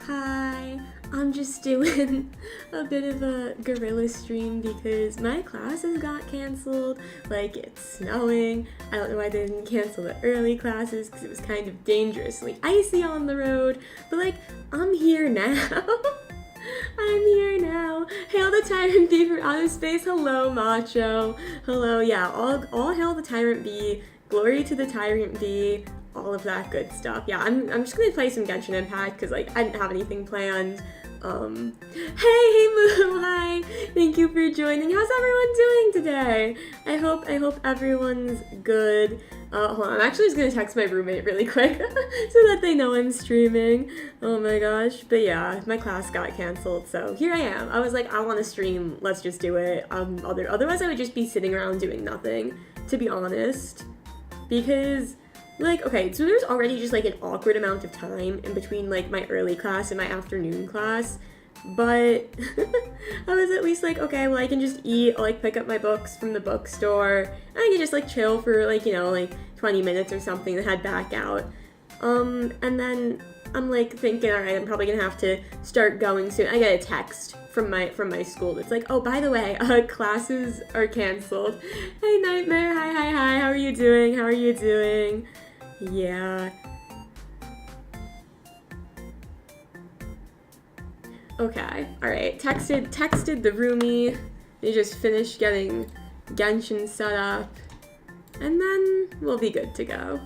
Hi, I'm just doing a bit of a guerrilla stream because my classes got canceled. Like, it's snowing. I don't know why they didn't cancel the early classes because it was kind of dangerously icy on the road. But like, I'm here now. I'm here now. Hail the Tyrant Bee from outer space. Hello, Macho. Hello, yeah, all hail the Tyrant Bee. Glory to the Tyrant Bee. All of that good stuff. Yeah, I'm just gonna play some Genshin Impact because like I didn't have anything planned. Hey Moo, hi. Thank you for joining. How's everyone doing today? I hope everyone's good. Hold on, I'm actually just gonna text my roommate really quick so that they know I'm streaming. Oh my gosh. But yeah, my class got canceled, so here I am. I was like, I want to stream. Let's just do it. Otherwise I would just be sitting around doing nothing, to be honest, because. Like, okay, so there's already just, like, an awkward amount of time in between, like, my early class and my afternoon class, but I was at least like, okay, well, I can just eat, I'll, like, pick up my books from the bookstore, and I can just, like, chill for, like, you know, like, 20 minutes or something, and head back out. And then I'm, like, thinking, alright, I'm probably gonna have to start going soon. I get a text from my school that's like, oh, by the way, classes are canceled. Hey, Nightmare, hi, how are you doing? Yeah. Okay, alright. Texted the roomie. They just finished getting Genshin set up. And then we'll be good to go.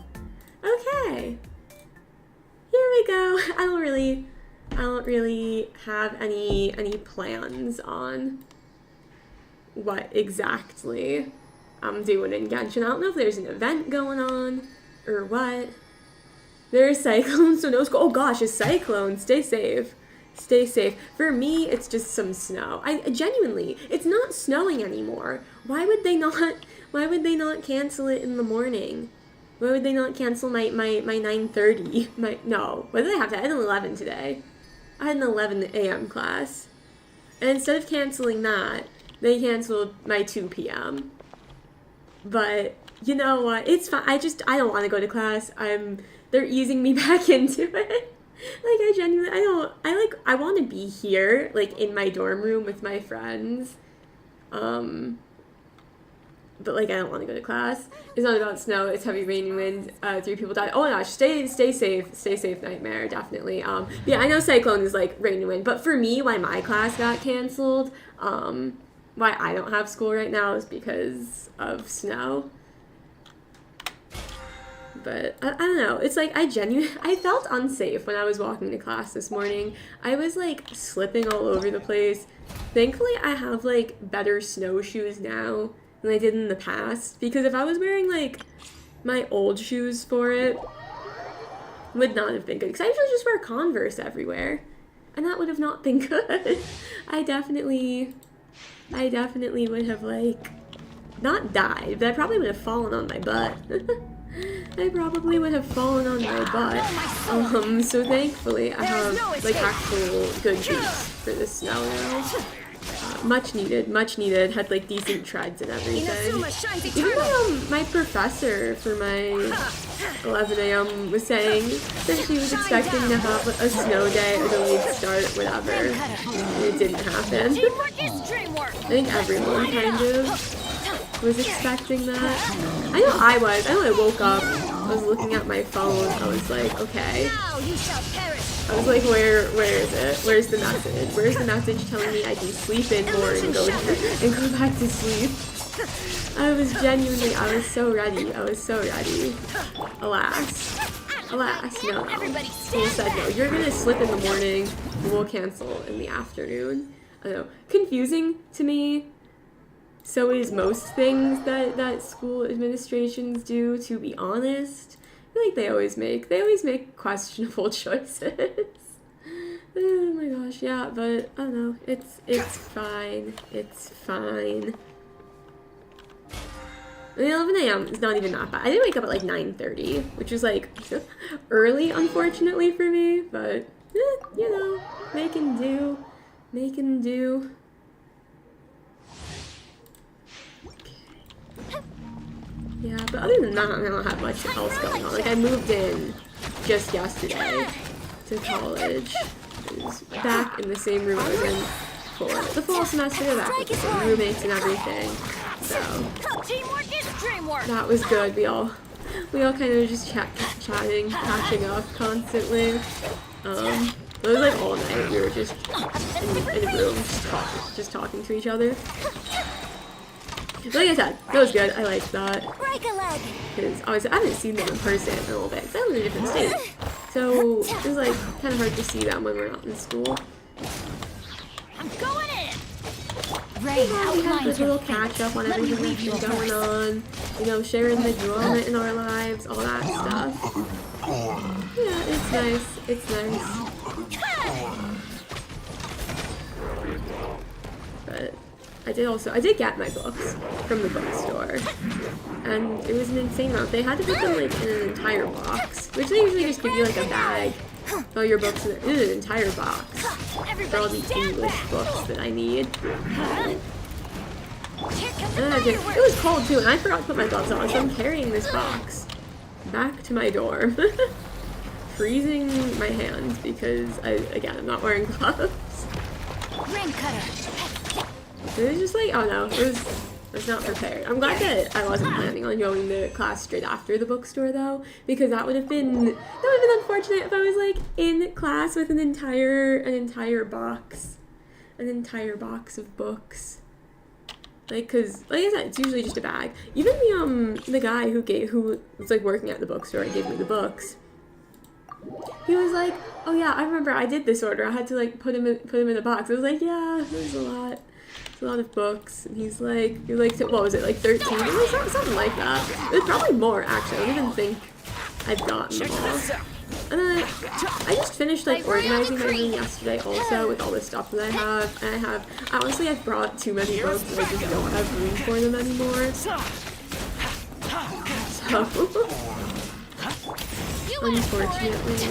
Okay. Here we go. I don't really have any plans on what exactly I'm doing in Genshin. I don't know if there's an event going on or what. There's cyclones, so no school. Oh gosh, a cyclone. Stay safe. For me, it's just some snow. I genuinely, it's not snowing anymore. Why would they not cancel it in the morning? Why would they not cancel my 9:30? No. What did I have? I had an 11 today. I had an 11 a.m. class. And instead of canceling that, they canceled my 2 p.m. But you know what? It's fine. I don't want to go to class. They're easing me back into it. Like, I want to be here, like, in my dorm room with my friends. But, like, I don't want to go to class. It's not about snow. It's heavy rain and wind. 3 people died. Oh my gosh. Stay safe, Nightmare. Definitely. Yeah, I know cyclone is, like, rain and wind. But for me, why my class got canceled, why I don't have school right now is because of snow. But I don't know. It's like I felt unsafe when I was walking to class this morning. I was like slipping all over the place. Thankfully, I have like better snowshoes now than I did in the past, because if I was wearing like my old shoes for it, would not have been good. Because I usually just wear Converse everywhere, and that would have not been good. I definitely would have like not died, but I probably would have fallen on my butt. I probably would have fallen on my butt. So thankfully I have like actual good boots for the snow now. Much needed, had like decent treads and everything. Even though my professor for my 11 a.m. was saying that she was expecting to have a snow day, a delayed start, whatever, and it didn't happen. I think everyone kind of was expecting that. I know I woke up, I was looking at my phone, I was like, okay. I was like, where is it? Where's the message? Where's the message telling me I can sleep in more and go back to sleep? I was so ready. Alas, no. School said no. You're gonna slip in the morning, we'll cancel in the afternoon. I don't know. Confusing to me. So is most things that school administrations do, to be honest. I feel like they always make questionable choices. Oh my gosh, yeah, but I don't know. It's fine. And the 11 a.m. is not even that bad. I did wake up at like 9:30, which is like early, unfortunately for me, but you know, make and do. Yeah, but other than that, I don't have much else going on. Like, I moved in just yesterday to college. is back in the same room I was in for the fall semester, back with the same roommates and everything. So that was good. We all kind of just chatting, catching up constantly. It was like all night. We were just in a room, just talking to each other. But like I said, that was good. I liked that. Because obviously I haven't seen them in person in a little bit. Because I was in a different state. So it was like kind of hard to see them when we're not in school. I'm going in. Yeah, we had this little catch up on everything that's been going on. You know, sharing the drama in our lives, all that stuff. Yeah, it's nice. It's nice. But I did get my books from the bookstore, and it was an insane amount. They had to put them like in an entire box, which they usually just give you like a bag, all your books in an entire box for all the English books that I need. And then it was cold too, and I forgot to put my gloves on, so I'm carrying this box back to my dorm, freezing my hands because I'm not wearing gloves. Ring cutter. It was just like, oh no, I was not prepared. I'm glad that I wasn't planning on going to class straight after the bookstore though, because that would have been unfortunate if I was like in class with an entire box of books. Like, cause like I said, it's usually just a bag. Even the guy who was like working at the bookstore and gave me the books, he was like, oh yeah, I remember I did this order. I had to like put him in a box. I was like, yeah, there's a lot of books. And he's like, what was it, like 13? It was something like that. It was probably more actually. I don't even think I've gotten them all. And then I just finished like organizing my room yesterday also with all the stuff that I have. And honestly I've brought too many books and I just don't have room for them anymore. So unfortunately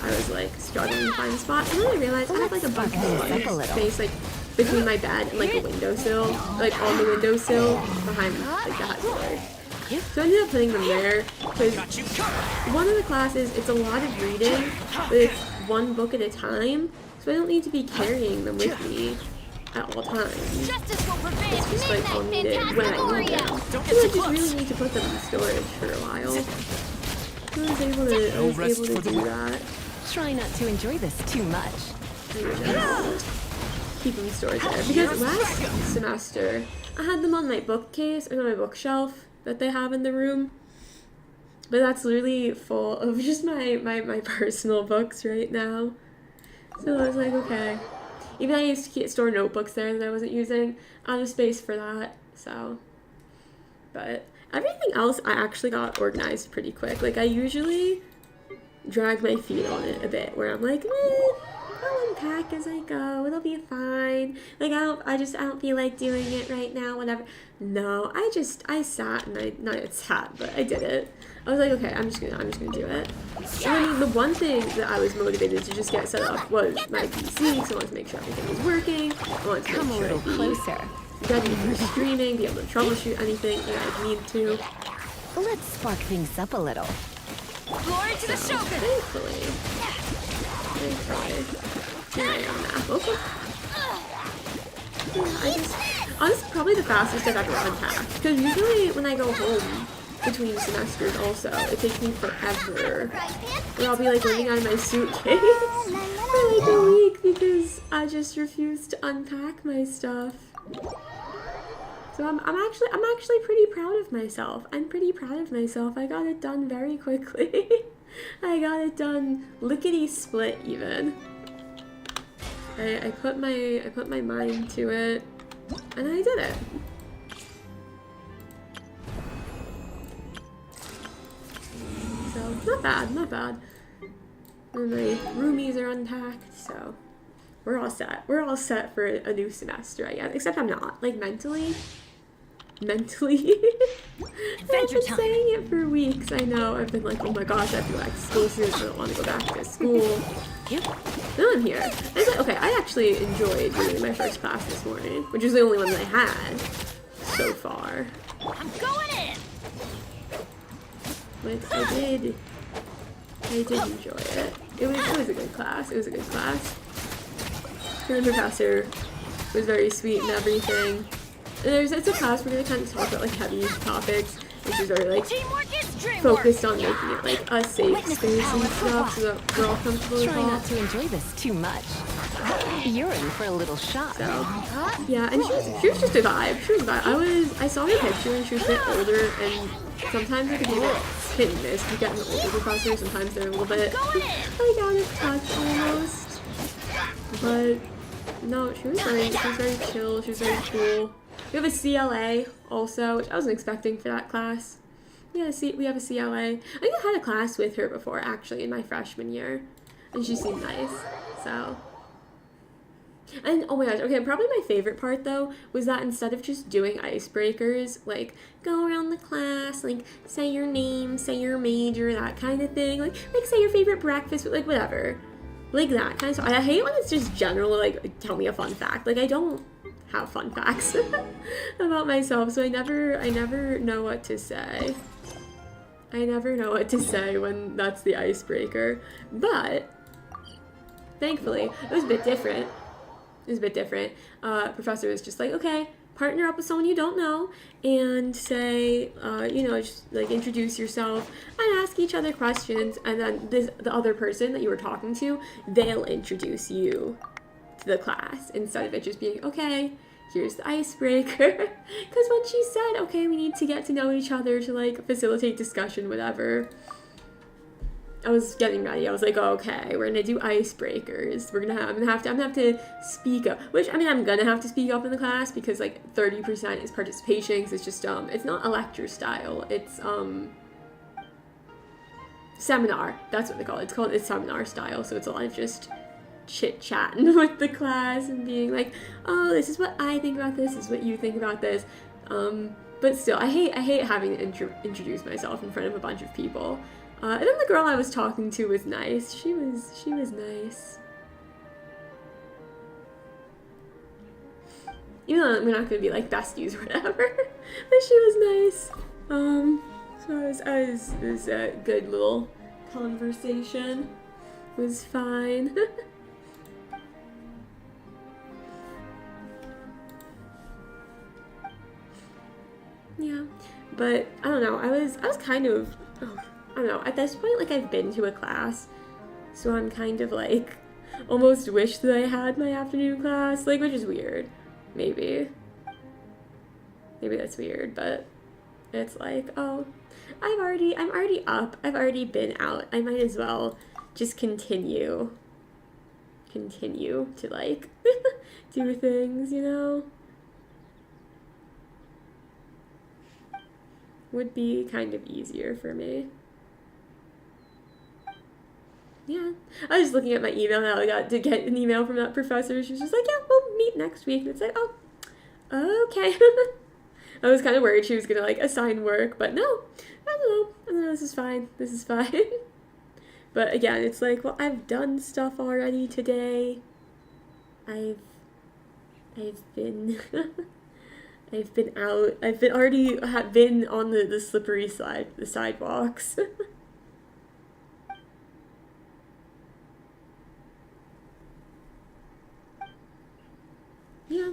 I was like struggling to find a spot, and then I realized I have like a bunch of space like between my bed and like a windowsill, like on the windowsill behind like the hot door. So I ended up putting them there because one of the classes, it's a lot of reading, but it's one book at a time, so I don't need to be carrying them with me at all times. It's just like I'll need it when I need them. So I just really need to put them in storage for a while. So I was able to do that. Try not to enjoy this too much. And just keep them stored there. Because last semester, I had them on my bookcase, or on my bookshelf that they have in the room. But that's literally full of just my personal books right now. So I was like, okay. Even I used to store notebooks there that I wasn't using. I have space for that, so. But everything else I actually got organized pretty quick. Like I usually drag my feet on it a bit, where I'm like, I'll unpack as I go. It'll be fine. Like I don't feel like doing it right now. Whatever. No, I sat and but I did it. I was like, okay, I'm just gonna do it. And then the one thing that I was motivated to just get set up was my PC, because I wanted to make sure everything was working. I wanted to make sure closer. Ready for streaming, be able to troubleshoot anything that I need to. Let's spark things up a little. Glory to the Shogun! Thankfully, here I am now. Okay. Honestly, probably the fastest I've ever unpacked. Because usually when I go home between semesters also, it takes me forever. And I'll be like living out of my suitcase for like a week because I just refuse to unpack my stuff. So I'm actually pretty proud of myself. I'm pretty proud of myself. I got it done very quickly. I got it done lickety split even. I put my mind to it, and I did it. So not bad. And my roomies are unpacked, so we're all set. We're all set for a new semester, I guess. Except I'm not. Like mentally. I've been saying it for weeks. I know. I've been like, oh my gosh, I feel like school soon. I don't want to go back to school. Now I'm here. I was like, okay, I actually enjoyed doing my first class this morning, which is the only one that I had so far. I'm going in. But I did enjoy it. it was a good class. It was a good class. And the professor was very sweet and everything. And it's a class where we're gonna kind of talk about like heavy topics, which is very like focused on making it like a safe space and stuff, so that we're all comfortable with Try not that. to enjoy this too much. You're in for a little shock. So yeah, and she was just a vibe. She was a vibe. I saw her picture and she was a bit older, and sometimes it could be like hit and miss. You get an older professor, sometimes they're a little bit like out of touch almost. But no, she was very chill. She was very cool. We have a CLA also, which I wasn't expecting for that class. Yeah, we have a CLA. I think I had a class with her before, actually, in my freshman year. And she seemed nice, so. And, oh my gosh, okay, probably my favorite part, though, was that instead of just doing icebreakers, like, go around the class, like, say your name, say your major, that kind of thing, like say your favorite breakfast, like, whatever. Like that kind of stuff. I hate when it's just general, like, tell me a fun fact. Like, I don't have fun facts about myself, so I never know what to say. I never know what to say when that's the icebreaker. But thankfully, it was a bit different. Professor was just like, okay, partner up with someone you don't know and say, just like introduce yourself and ask each other questions, and then the other person that you were talking to, they'll introduce you to the class instead of it just being, okay, here's the icebreaker. Because when she said, okay, we need to get to know each other to like facilitate discussion, whatever, I was getting ready. I was like, okay, we're gonna do icebreakers. I'm gonna have to speak up. Which, I mean, I'm gonna have to speak up in the class because like 30% is participation. Because it's just it's not a lecture style. It's seminar. That's what they call it. It's seminar style. So it's a lot of just chit-chatting with the class and being like, oh, this is what I think about this. This is what you think about this. But still, I hate having to introduce myself in front of a bunch of people. And then the girl I was talking to was nice. She was nice. Even though we're not gonna be like besties or whatever, but she was nice. So it was a good little conversation. It was fine. Yeah, but I don't know. I was kind of. I don't know, at this point, like, I've been to a class, so I'm kind of, like, almost wish that I had my afternoon class, like, which is weird, maybe that's weird, but it's like, oh, I'm already up, I've already been out, I might as well just continue to, like, do things, you know? Would be kind of easier for me. Yeah, I was just looking at my email now. I got to get an email from that professor. She was just like, yeah, we'll meet next week. And it's like, oh, okay. I was kind of worried she was going to, like, assign work. But no, I don't know. This is fine. But again, it's like, well, I've done stuff already today. I've been... I've been out. I've been on the slippery slide, the sidewalks. Yeah.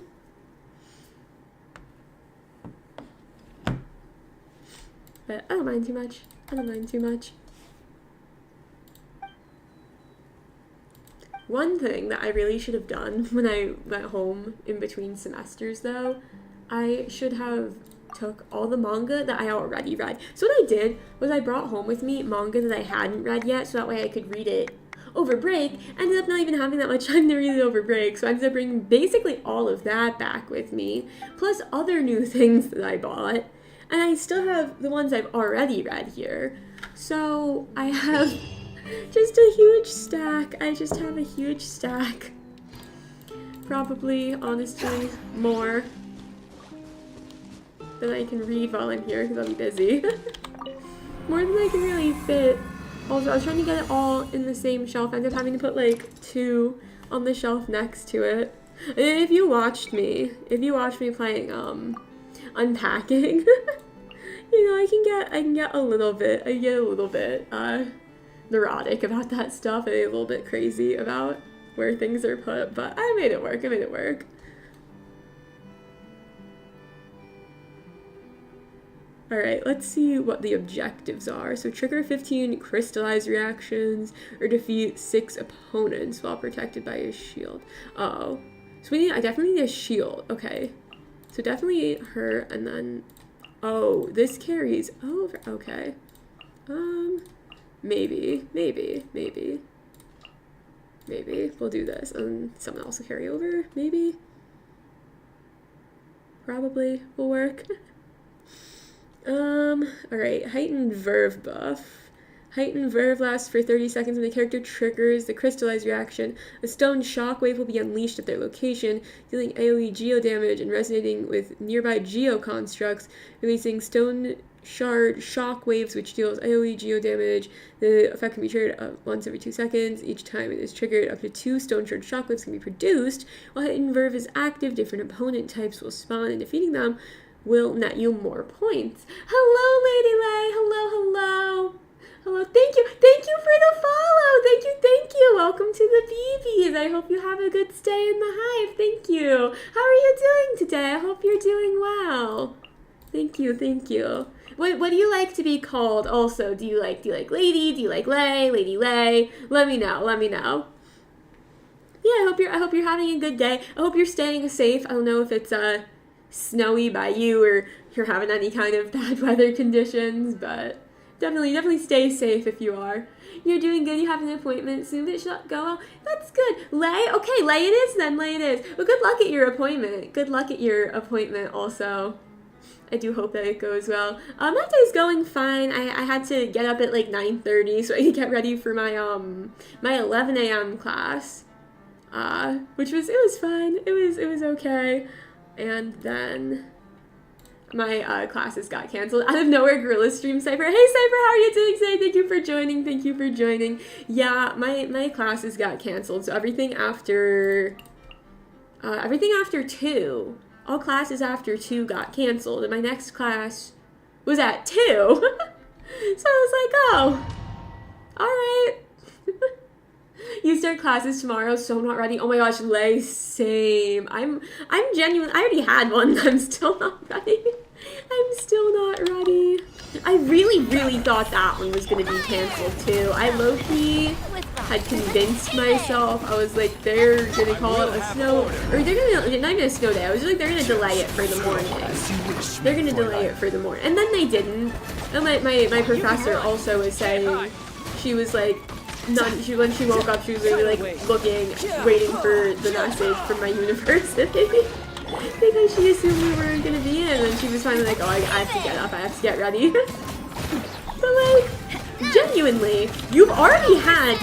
But I don't mind too much. One thing that I really should have done when I went home in between semesters, though, I should have took all the manga that I already read. So what I did was I brought home with me manga that I hadn't read yet, so that way I could read it over break. I ended up not even having that much time to read it over break, so I ended up bringing basically all of that back with me, plus other new things that I bought. And I still have the ones I've already read here. So I have just a huge stack. I just have a huge stack. Probably, honestly, more than I can read while I'm here because I'll be busy. More than I can really fit. Also, I was trying to get it all in the same shelf. I ended up having to put like 2 on the shelf next to it. And if you watched me playing unpacking, you know, I can get a little bit neurotic about that stuff and a little bit crazy about where things are put, but I made it work. I made it work. Alright, let's see what the objectives are. So trigger 15 crystallized reactions or defeat 6 opponents while protected by a shield. Oh. So I definitely need a shield. Okay. So definitely her, and then oh, this carries over. Okay. Maybe we'll do this and someone else will carry over. Maybe. Probably will work. Alright, heightened verve buff. Heightened verve lasts for 30 seconds when the character triggers the crystallized reaction. A stone shockwave will be unleashed at their location, dealing AoE geo damage and resonating with nearby geo constructs, releasing stone shard shockwaves which deals AoE geo damage. The effect can be triggered once every 2 seconds. Each time it is triggered, up to 2 stone shard shockwaves can be produced. While heightened verve is active, different opponent types will spawn, and defeating them will net you more points. Hello, Lady Lay. Hello. Thank you for the follow. Thank you. Welcome to the BeeBees. I hope you have a good stay in the hive. Thank you. How are you doing today? I hope you're doing well. Thank you. What do you like to be called? Also, do you like Lady? Do you like Lay? Lady Lay? Let me know. Yeah, I hope you're having a good day. I hope you're staying safe. I don't know if it's snowy by you or you're having any kind of bad weather conditions, but definitely stay safe if you are. You're doing good. You have an appointment soon. It should go well. That's good. Lay? Okay, Lay it is then. Lay it is. Well, good luck at your appointment. Also. I do hope that it goes well. That day's going fine. I had to get up at like 9:30 so I could get ready for my my 11 a.m. class. Which was fine. It was okay. And then my classes got canceled out of nowhere. Gorilla Stream Cypher. Hey Cypher, how are you doing today? Thank you for joining. Yeah, my classes got canceled. So everything after 2, all classes after 2 got canceled, and my next class was at 2. So I was like, oh, all right. You start classes tomorrow, so not ready. Oh my gosh, Lay, same. I'm genuine. I already had one. I'm still not ready. I really thought that one was going to be canceled too. I low-key had convinced myself. I was like, they're going to call it a snow, or they're going to, not even a snow day. I was like, they're going to delay it for the morning. And then they didn't. And my professor also was saying, she was like, when she woke up, she was really like waiting for the message from my university because she assumed we weren't gonna be in, and she was finally like, oh, I have to get up, I have to get ready. But like, genuinely, you've already had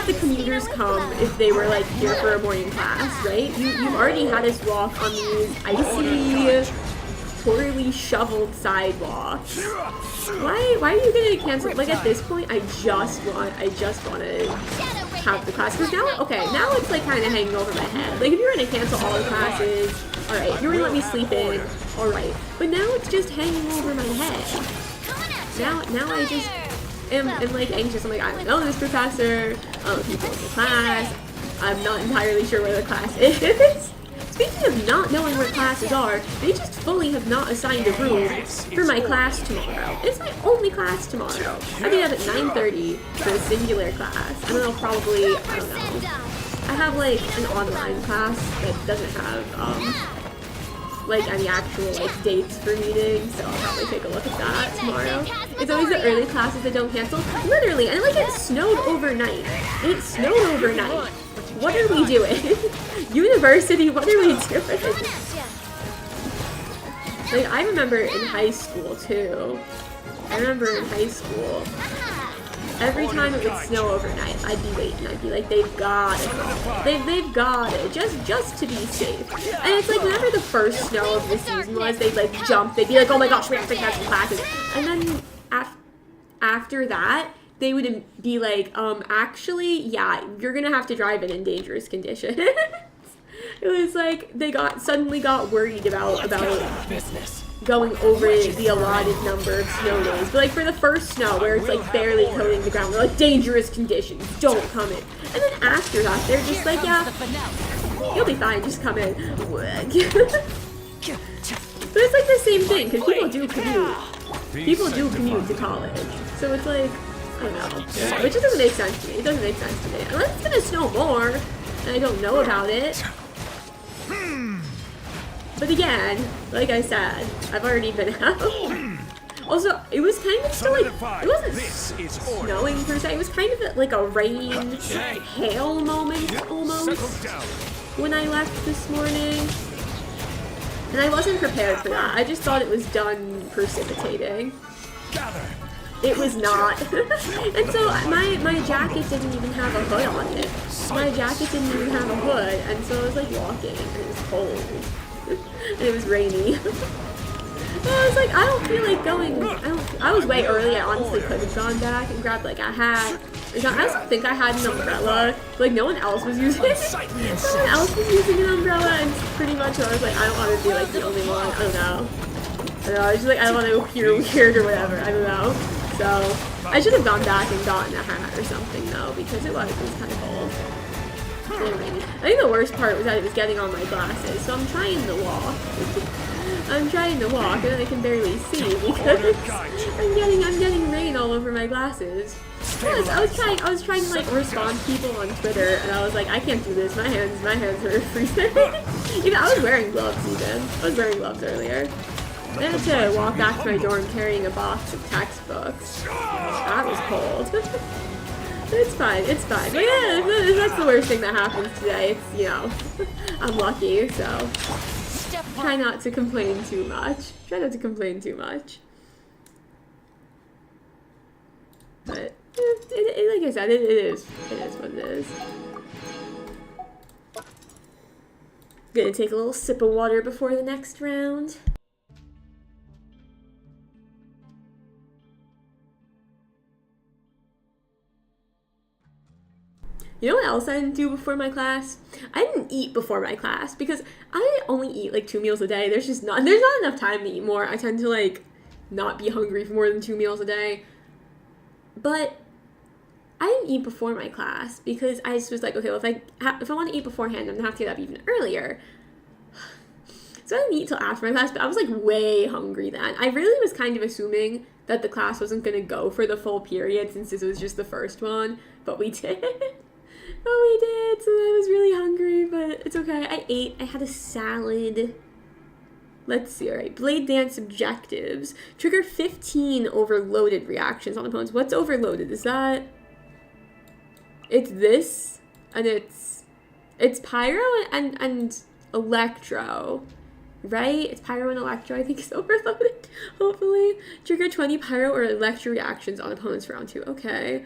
the commuters come if they were like here for a morning class, right? You've already had us walk on these icy, poorly shoveled sidewalks. Why are you gonna cancel? Like at this point, I just want to have the class, because now it's like kind of hanging over my head. Like if you were gonna cancel all the classes, all right. If you were gonna let me sleep in, all right. But now it's just hanging over my head. Now I just am like anxious. I'm like, I don't know this professor. People in the class. I'm not entirely sure where the class is. Speaking of not knowing where classes are, they just fully have not assigned a room for my class tomorrow. It's my only class tomorrow. I get up at 9:30 for a singular class, and then I'll probably, I don't know. I have like an online class that doesn't have like any actual like dates for meetings, so I'll probably take a look at that tomorrow. It's always the early classes that don't cancel. Literally, and like it snowed overnight. What are we doing? University, what are we doing? Like, I remember in high school, too. Every time it would snow overnight, I'd be waiting. I'd be like, they've got it. They've got it. Just to be safe. And it's like, whenever the first snow of the season was, they'd like jump. They'd be like, oh my gosh, we have to cancel classes. And then after that, they would be like, actually, yeah, you're gonna have to drive in dangerous conditions. It was like they suddenly got worried about going over the allotted number of snow days. But like for the first snow where it's like barely coating the ground, they're like dangerous conditions, don't come in. And then after that, they're just like, yeah, you'll be fine, just come in. But it's like the same thing, because people do commute. People do commute to college. So it's like, I don't know. Which just doesn't make sense to me. It doesn't make sense to me. Unless it's gonna snow more, and I don't know about it. But again, like I said, I've already been out. Also, it was kind of still like, it wasn't snowing per se, it was kind of like a rain, hail moment almost when I left this morning. And I wasn't prepared for that. I just thought it was done precipitating. It was not. And so my jacket didn't even have a hood on it. My jacket didn't even have a hood, and so I was like walking, and it was cold. And it was rainy. So I was like, I don't feel like going. I was way early. I honestly could have gone back and grabbed like a hat. I also think I had an umbrella. Like no one else was using it. No one else was using an umbrella, and pretty much I was like, I don't want to be like the only one. I don't know. I was just like, I don't want to appear weird or whatever. I don't know. So I should have gone back and gotten a hat or something though, because it was kind of cold. I think the worst part was that it was getting on my glasses, so I'm trying to walk. I'm trying to walk and I can barely see because I'm getting rain all over my glasses. Yes, I was trying to like respond to people on Twitter, and I was like, I can't do this. My hands are freezing. Even I was wearing gloves I was wearing gloves earlier. I had to walk back to my dorm carrying a box of textbooks. That was cold. It's fine. But yeah, that's the worst thing that happens today. It's, you know, I'm lucky, so try not to complain too much. But like I said, it is what it is. Gonna take a little sip of water before the next round. You know what else I didn't do before my class? I didn't eat before my class because I only eat like 2 meals a day. There's not enough time to eat more. I tend to like not be hungry for more than 2 meals a day. But I didn't eat before my class because I just was like, okay, well if I want to eat beforehand, I'm gonna have to get up even earlier. So I didn't eat till after my class, but I was like way hungry then. I really was kind of assuming that the class wasn't gonna go for the full period since this was just the first one, but we did. Oh, we did, so I was really hungry, but it's okay. I ate. I had a salad. Let's see, all right. Blade Dance objectives. Trigger 15 overloaded reactions on opponents. What's overloaded? Is that... It's this, and it's Pyro and Electro, right? It's Pyro and Electro, I think is overloaded, hopefully. Trigger 20 Pyro or Electro reactions on opponents for round 2. Okay.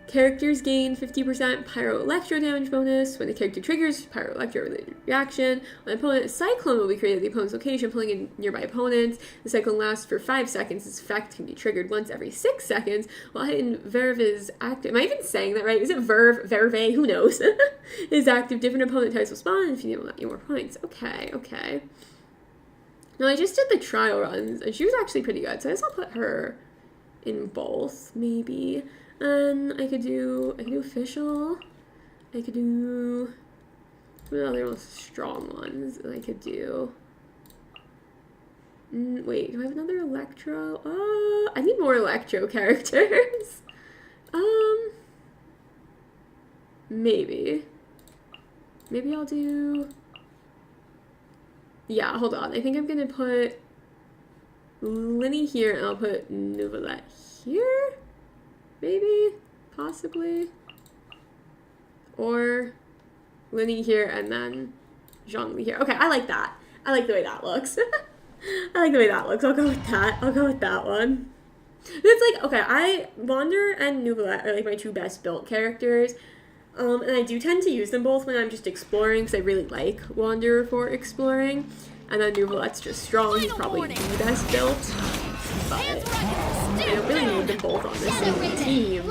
Characters gain 50% Pyro-Electro damage bonus. When the character triggers Pyro-Electro-related reaction on an opponent, a Cyclone will be created at the opponent's location, pulling in nearby opponents. The Cyclone lasts for 5 seconds. Its effect can be triggered once every 6 seconds, while hidden Verve is active. Am I even saying that right? Is it Verve? Who knows? Is active. Different opponent types will spawn if you need more points. Okay. Now, I just did the trial runs, and she was actually pretty good, so I guess I'll put her in both, maybe. I could do official. I could do, what other most strong ones I could do? Wait, do I have another Electro? I need more Electro characters. Maybe I'll do, yeah, hold on. I think I'm gonna put Linny here, and I'll put Nouvellette here? Maybe, possibly, or Linny here and then Zhongli here. Okay, I like that. I like the way that looks. I'll go with that one. It's like, okay, Wander and Nouvellette are like my 2 best built characters. And I do tend to use them both when I'm just exploring because I really like Wander for exploring. And then Nouvellette's just strong. He's probably the best built. But I don't really need them both on the same team.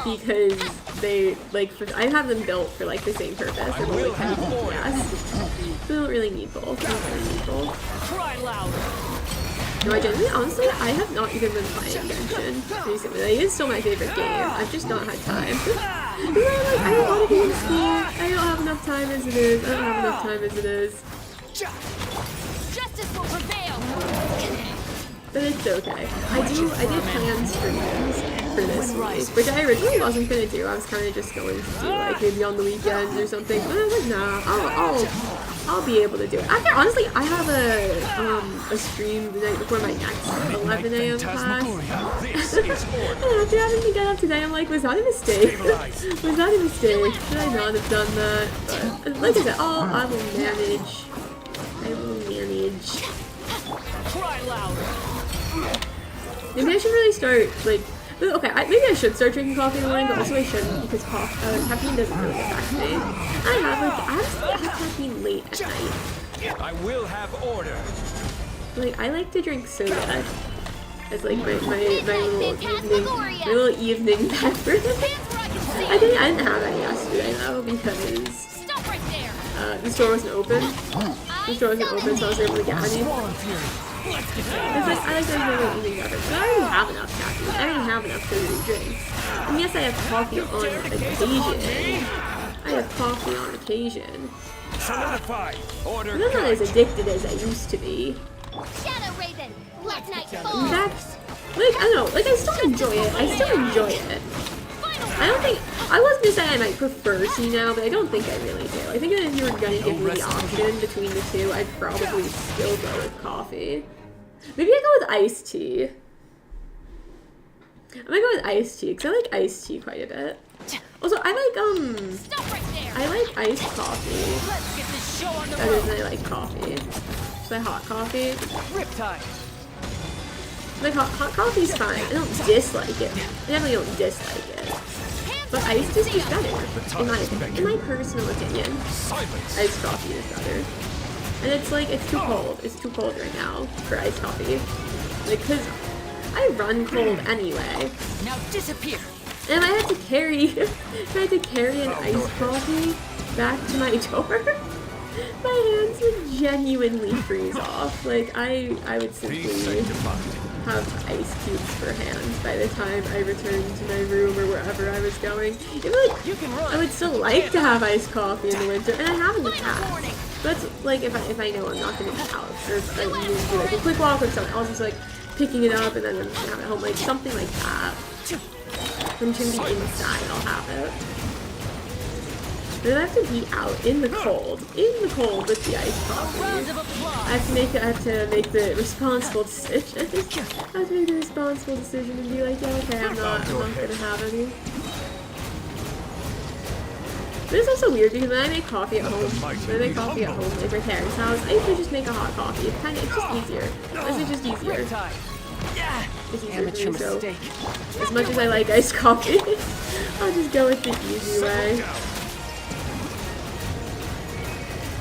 because they, like, I have them built for, like, the same purpose. They're only kind of DPS. So I don't really need both. Cry louder. No, I genuinely, honestly, I have not even been playing Genshin recently. Like, it's still my favorite game. I've just not had time. I don't want to be in school. I don't have enough time as it is. Justice will prevail. But it's okay. I did plan streams for this week, which I originally wasn't gonna do. I was kind of just going to do like maybe on the weekends or something. But I was like, nah, I'll be able to do it. Actually, honestly, I have a stream the night before my next 11 a.m. class. And after having to get up today, I'm like, was that a mistake? Was that a mistake? Should I not have done that? But like I said, I will manage. Cry louder. Maybe I should really start, like, okay, maybe I should start drinking coffee in the morning, but also I shouldn't because caffeine doesn't really affect me. I have caffeine late at night. I will have order. Like, I like to drink soda as, like, my little evening beverage. I didn't have any yesterday, though, because the store wasn't open. So I was able to get any. It's like, I like to have my evening beverage, but I already have enough caffeine. I already have enough sugary drinks. And yes, I have coffee on occasion. Solidify. Order. I'm not as addicted as I used to be. Shadow Raven, Black Knight In Fall. fact, like, I don't know, like, I still enjoy it. I don't think, I was gonna say I might prefer tea now, but I don't think I really do. I think that if you were gonna give me the option between the two, I'd probably still go with coffee. Maybe I go with iced tea. I might go with iced tea, because I like iced tea quite a bit. Also, I like iced coffee Let's get this show on the better road. than I like coffee. Just like hot coffee. Riptide. Like, hot coffee's fine. I don't dislike it. I definitely don't dislike it. But iced is just better, in my opinion. In my personal opinion, iced coffee is better. And it's like, it's too cold. It's too cold right now for iced coffee. Like, because I run cold anyway. Now disappear. And if I had to carry an iced coffee back to my door, my hands would genuinely freeze off. Like, I would simply have ice cubes for hands by the time I returned to my room or wherever I was going. I would still like to have iced coffee in the winter, and I have in the past. But that's like if I know I'm not going to be out, or if I need to do like a quick walk with someone else, just like picking it up and then I'm just gonna have it home, like something like that. When I'm going to be inside, I'll have it. But I have to be out in the cold with the iced coffee. I have to make the responsible decision. I have to make the responsible decision and be like, yeah, okay, I'm not gonna have any. But it's also weird because when I make coffee at home, like my parents' house, I usually just make a hot coffee. It's just easier. It's just easier. It's easier for me, so as much as I like iced coffee, I'll just go with the easy way.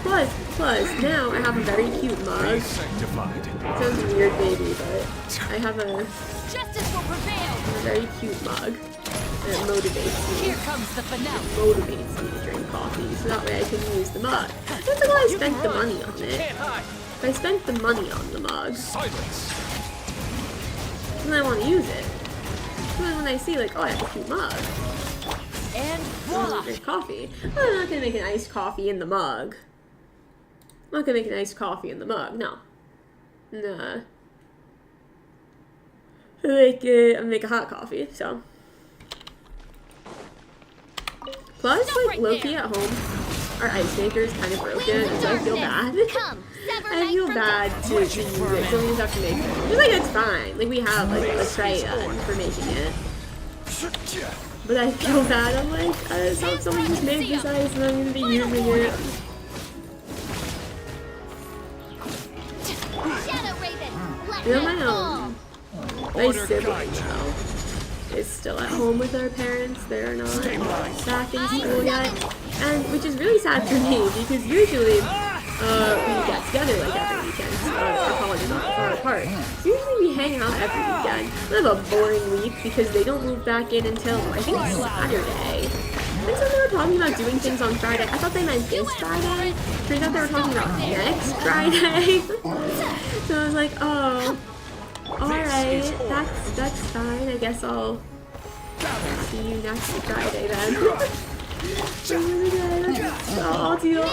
Plus, now I have a very cute mug. It sounds weird, maybe, but I have a very cute mug. And it motivates me. Here comes the finale. It motivates me to drink coffee, so that way I can use the mug. That's like why I spent the money on it. If I spent the money on the mug, then I want to use it. So then when I see, like, oh, I have a cute mug. And I want to drink coffee. Well, I'm not going to make an iced coffee in the mug. I'm not gonna make an iced coffee in the mug, no. Nah. I'm gonna make a hot coffee, so. Plus, like, low-key at home, our ice maker is kind of broken, so I feel bad. I feel bad to use it, so we just have to make it. Just like, it's fine. Like, we have, like, a tray for making it. But I feel bad, I'm like, someone just made this ice and I'm gonna be using it. You're my own. My sibling, though, is still at home with our parents. They're not back in school yet. And which is really sad for me because usually we get together like every weekend. Our college is not far apart. So usually we hang out every weekend. We have a boring week because they don't move back in until, I think, Saturday. And so they were talking about doing things on Friday. I thought they meant this Friday. Turns out they were talking about next Friday. So I was like, oh, alright, that's fine. I guess I'll see you next Friday then. I'll deal.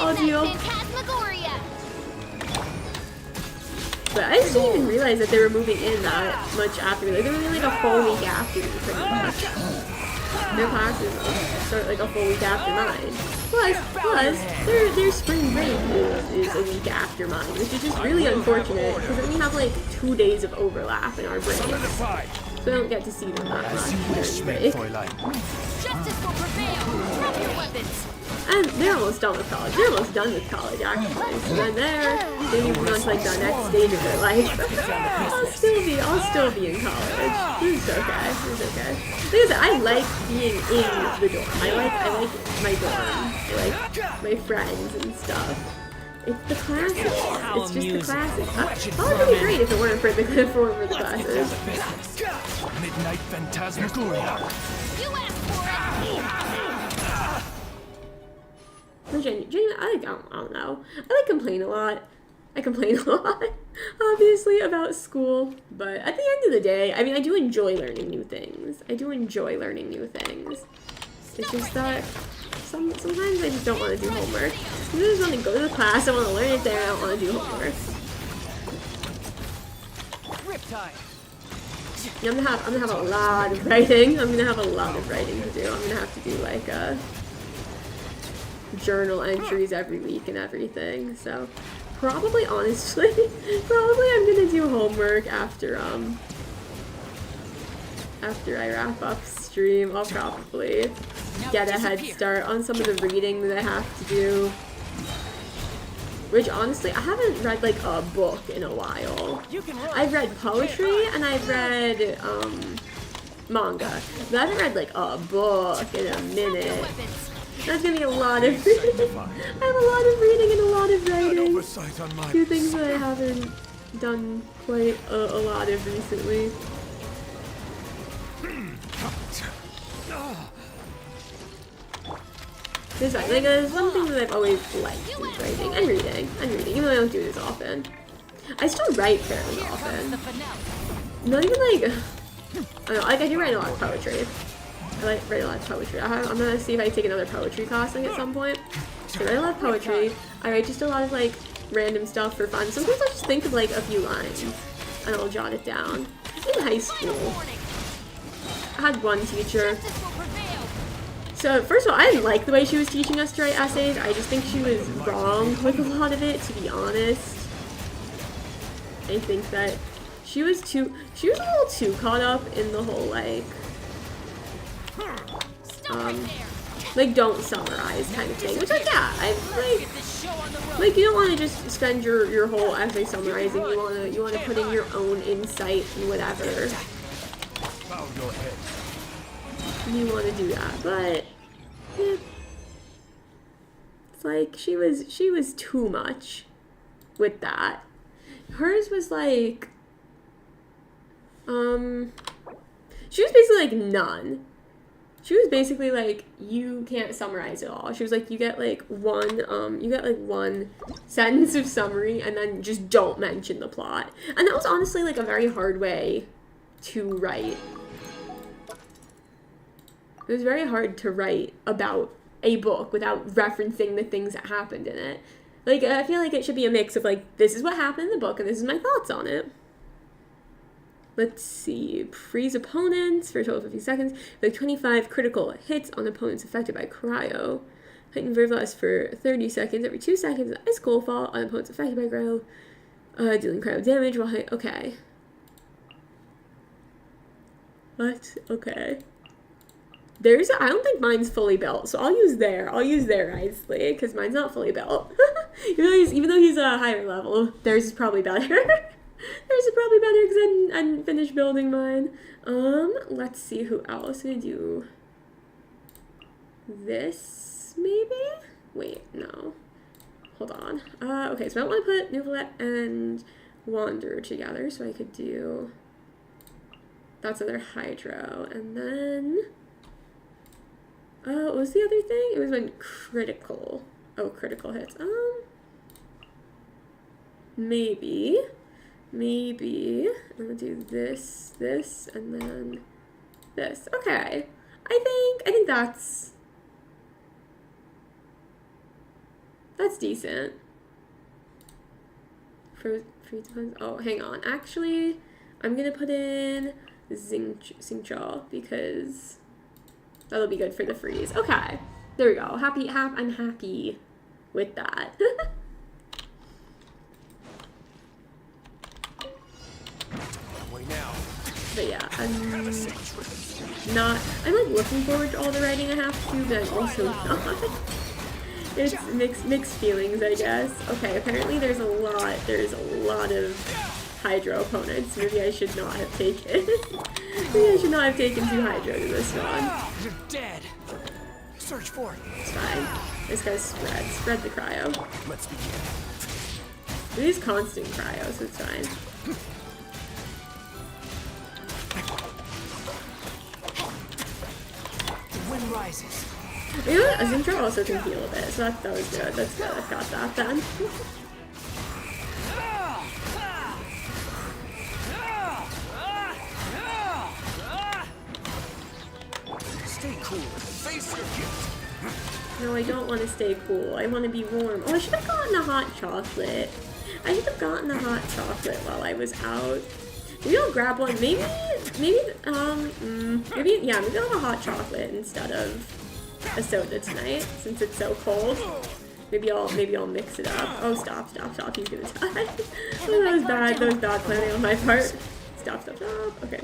But I just didn't even realize that they were moving in that much after me. Like, they were moving like a full week after me, pretty much. Their classes start like a full week after mine. Plus, their spring break is a week after mine, which is just really unfortunate because then we have like 2 days of overlap in our breaks. So I don't get to see them that much during break. Justice will prevail. Drop your weapons. And they're almost done with college. They're almost done with college, actually. So then they move on to like the next stage of their life. I'll still be in college. It's okay. Like I said, I like being in the dorm. I like my dorm. I like my friends and stuff. It's the classes. It's just the classes. College would be great if it weren't for the classes. Midnight Phantasmagoria. You asked for it. Genuinely, I don't know. I complain a lot. Obviously, about school. But at the end of the day, I mean, I do enjoy learning new things. It's just that sometimes I just don't want to do homework. I just want to go to the class, I want to learn it there, I don't want to do homework. Riptide. I'm gonna have a lot of writing. I'm gonna have a lot of writing to do. I'm gonna have to do like journal entries every week and everything. So probably, honestly, I'm gonna do homework after I wrap up stream. I'll probably get a head start on some of the reading that I have to do. Which honestly, I haven't read like a book in a while. I've read poetry and I've read manga, but I haven't read like a book in a minute. That's gonna be a lot of reading. I have a lot of reading and a lot of writing. Two things that I haven't done quite a lot of recently. There's one thing that I've always liked is writing and reading, even though I don't do it as often. I still write fairly often. Not even like, I don't know, like I do write a lot of poetry. I write a lot of poetry. I'm gonna see if I take another poetry class at some point. I write a lot of poetry. I write just a lot of like random stuff for fun. Sometimes I'll just think of like a few lines and I'll jot it down. In high school, I had one teacher. So first of all, I didn't like the way she was teaching us to write essays. I just think she was wrong with a lot of it, to be honest. I think that she was a little too caught up in the whole like don't summarize kind of thing. Which like yeah, I like you don't want to just spend your whole essay summarizing. You wanna put in your own insight and whatever. You want to do that, but yeah, it's like she was too much with that. Hers was like she was basically like none. She was basically like, you can't summarize it all. She was like, you get like one sentence of summary and then just don't mention the plot. And that was honestly like a very hard way to write. It was very hard to write about a book without referencing the things that happened in it. Like, I feel like it should be a mix of, like, this is what happened in the book and this is my thoughts on it. Let's see. Freeze opponents for a total of 50 seconds. Like 25 critical hits on opponents affected by cryo. Heighten Verblast for 30 seconds. Every 2 seconds, ice cold fall on opponents affected by cryo. Dealing cryo damage while okay. What? Okay. I don't think mine's fully built, so I'll use there nicely, because mine's not fully built. even though he's a higher level, theirs is probably better. Theirs is probably better because I didn't finish building mine. Let's see who else we do. This, maybe? Wait, no. hold on. Okay, so I don't want to put Nouvelette and Wanderer together, so I could do... That's another Hydro. And then... what was the other thing? It was when critical. Oh, critical hits. Maybe. I'm gonna do this, and then this. Okay. I think that's decent. Oh, hang on. Actually, I'm gonna put in Xingqiu because that'll be good for the freeze. Okay. There we go. I'm happy with that. But yeah, I'm like looking forward to all the writing I have to, but I'm also not. It's mixed feelings, I guess. Okay, apparently there's a lot of Hydro opponents. Maybe I should not have taken maybe I should not have taken 2 Hydro in this one. You're dead. Search for it. It's fine. This guy's spread the cryo. Let's begin. It is constant cryo, so it's fine. The wind rises. You know what? Xingqiu also can heal a bit, so that was good. That's good. I've got that then. Stay cool. Face your guilt. No, I don't want to stay cool. I want to be warm. Oh, I should have gotten a hot chocolate. I should have gotten a hot chocolate while I was out. Maybe I'll grab one. Maybe I'll have a hot chocolate instead of a soda tonight, since it's so cold. Maybe I'll mix it up. Oh, stop. He's gonna die. Oh, that was bad. That was bad planning on my part. Stop. Okay.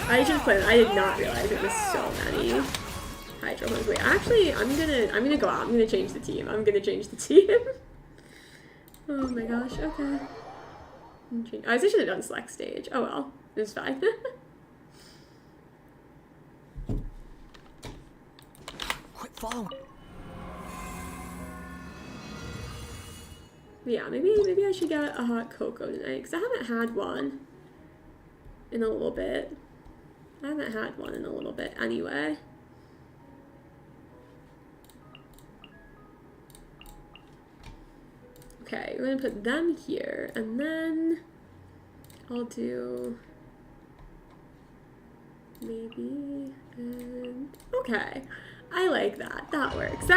I should have planned. I did not realize it was so many Hydro ones. Wait, actually, I'm gonna go out. I'm gonna change the team. Oh my gosh. Okay. I should have done select stage. Oh well, it's fine. Quit following. Yeah, maybe I should get a hot cocoa tonight, because I haven't had one in a little bit. Anyway. Okay, we're gonna put them here, and then I'll do maybe, and okay. I like that. That works.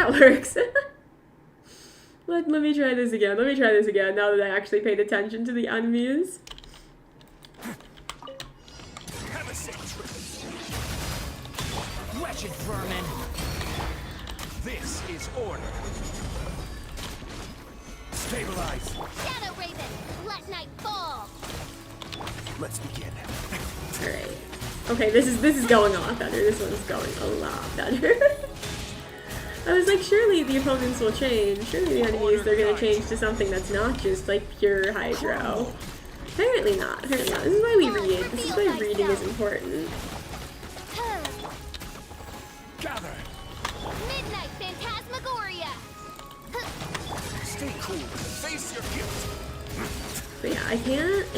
Let me try this again. Now that I actually paid attention to the enemies. Have a safe trip. Wretched vermin. This is order. Stabilize. Shadow Raven, let night fall. Let's begin. Alright. Okay, this is going a lot better. This one's going a lot better. I was like, surely the opponents will change. Surely the enemies, they're gonna change to something that's not just like pure Hydro. Apparently not. This is why we read. This is why reading is important. Gather. Midnight Phantasmagoria. Stay cool. Face your guilt. But yeah, I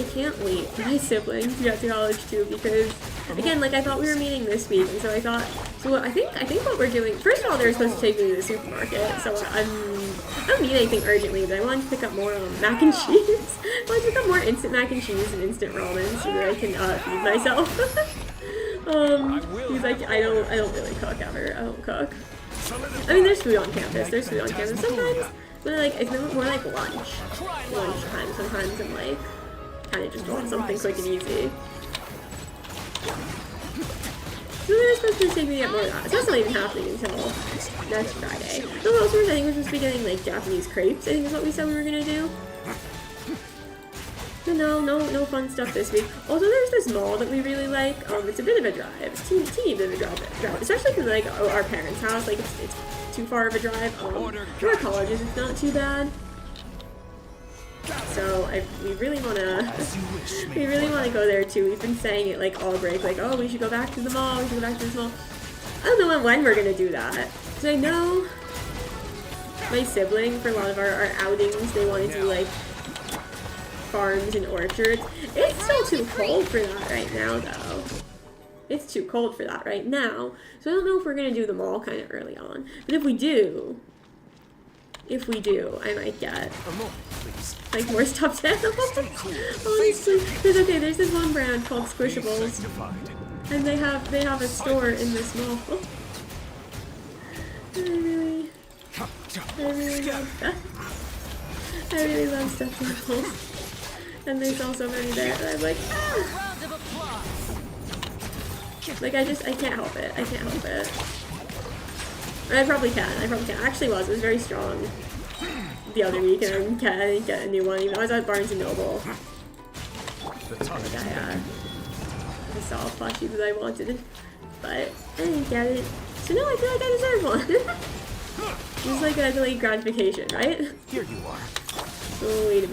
can't wait for my siblings to get to college too, because again, like I thought we were meeting this week, and so I think what we're doing, first of all, they're supposed to take me to the supermarket, so I don't need anything urgently, but I wanted to pick up more mac and cheese. I wanted to pick up more instant mac and cheese and instant ramen so that I can feed myself. He's like, I don't really cook ever. I don't cook. I mean, there's food on campus. Sometimes, but like it's more like lunchtime. Sometimes I'm like kind of just want something quick and easy. So they're supposed to take me to get more of that. So that's not even happening until next Friday. No, also, I think we're supposed to be getting like Japanese crepes. I think is what we said we were gonna do. But no fun stuff this week. Also, there's this mall that we really like. It's a bit of a drive. It's a teeny bit of a drive. Especially because like our parents' house, like it's too far of a drive. For our colleges, it's not too bad. So we really wanna go there too. We've been saying it like all break, like, oh, we should go back to the mall. I don't know when we're gonna do that. Because I know my sibling, for a lot of our outings, they want to do like farms and orchards. It's still too cold for that right now, though. It's too cold for that right now. So I don't know if we're going to do them all kind of early on. But if we do, I might get like more stuffed animals. Honestly, because okay, there's this one brand called Squishables, and they have a store in this mall. I really love that. I really love stuffed animals, and there's so many there. And I'm like, ah. Like I can't help it. I can't help it. I probably can. I actually was. It was very strong the other week, and I didn't get a new one. Even though I was at Barnes and Noble. Like I saw a plushie that I wanted, but I didn't get it. So now I feel like I deserve one. It's like a delayed gratification, right? Here you are. Oh, wait a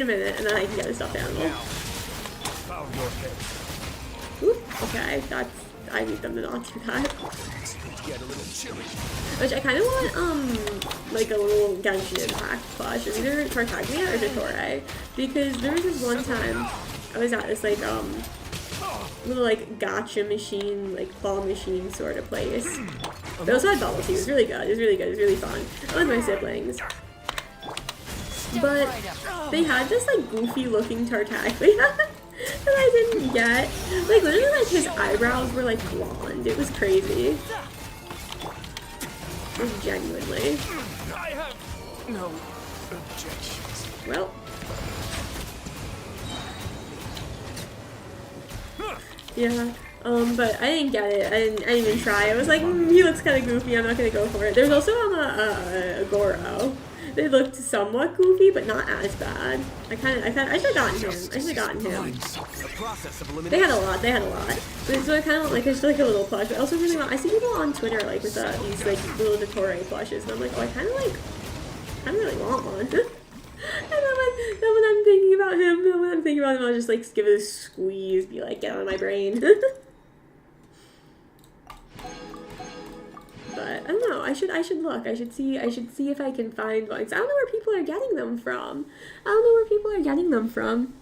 minute, and then I can get a stuffed animal. Bow your head. Ooh, okay, I need them to not do that. Get a little chilly. Which I kind of want, like a little Genshin Impact plush of either Tartaglia or Dottore, because there was this one time I was at this like little like gacha machine, like claw machine sort of place. They also had bubble tea. It was really good. It was really fun. I was with my siblings. But they had this like goofy looking Tartaglia that I didn't get. Like literally like his eyebrows were like blonde. It was crazy. Like genuinely. I have no objections. Well. Yeah. But I didn't get it. I didn't even try. I was like, he looks kind of goofy. I'm not gonna go for it. There's also a Goro. They looked somewhat goofy, but not as bad. I should have gotten him. They had a lot. So I kind of like, it's like a little plush. But I also really want, I see people on Twitter like with these like little Dottore plushes, and I'm like, oh, I kind of really want one. And then when I'm thinking about him, I'll just like give it a squeeze, be like, get out of my brain. But I don't know. I should look. I should see if I can find ones. I don't know where people are getting them from.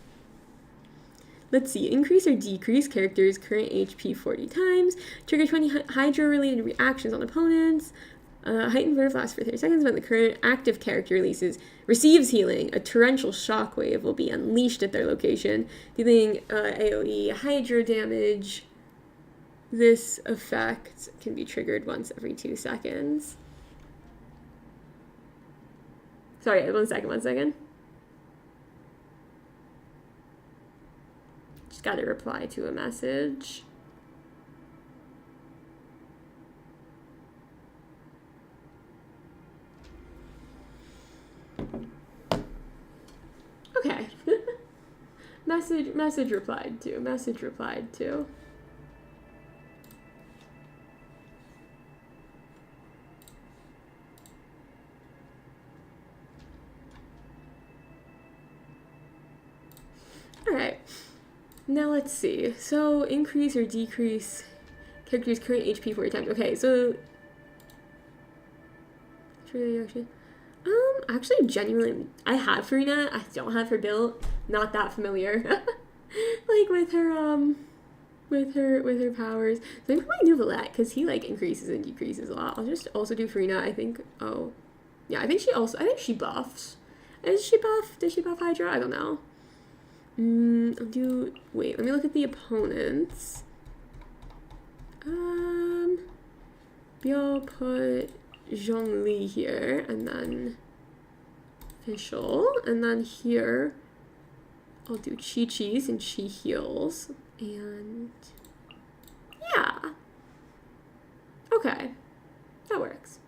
Let's see. Increase or decrease characters' current HP 40 times. Trigger 20 Hydra-related reactions on opponents. Heightened verve lasts for 30 seconds when the current active character receives healing. A torrential shockwave will be unleashed at their location, dealing AoE Hydra damage. This effect can be triggered once every 2 seconds. Sorry, one second. Just gotta reply to a message. Okay. Message replied to. Alright, now let's see. So, increase or decrease character's current HP 40 times. Okay, so... actually, genuinely, I have Farina. I don't have her built. Not that familiar. Like, with her powers. So maybe I do Valette, because he, like, increases and decreases a lot. I'll just also do Farina, I think. Oh. Yeah, I think she buffs. Does she buff Hydra? I don't know. Wait, let me look at the opponents. Maybe I'll put Zhongli here, and then Official, and then here I'll do Chi-Chi since she heals, and yeah. Okay. That works.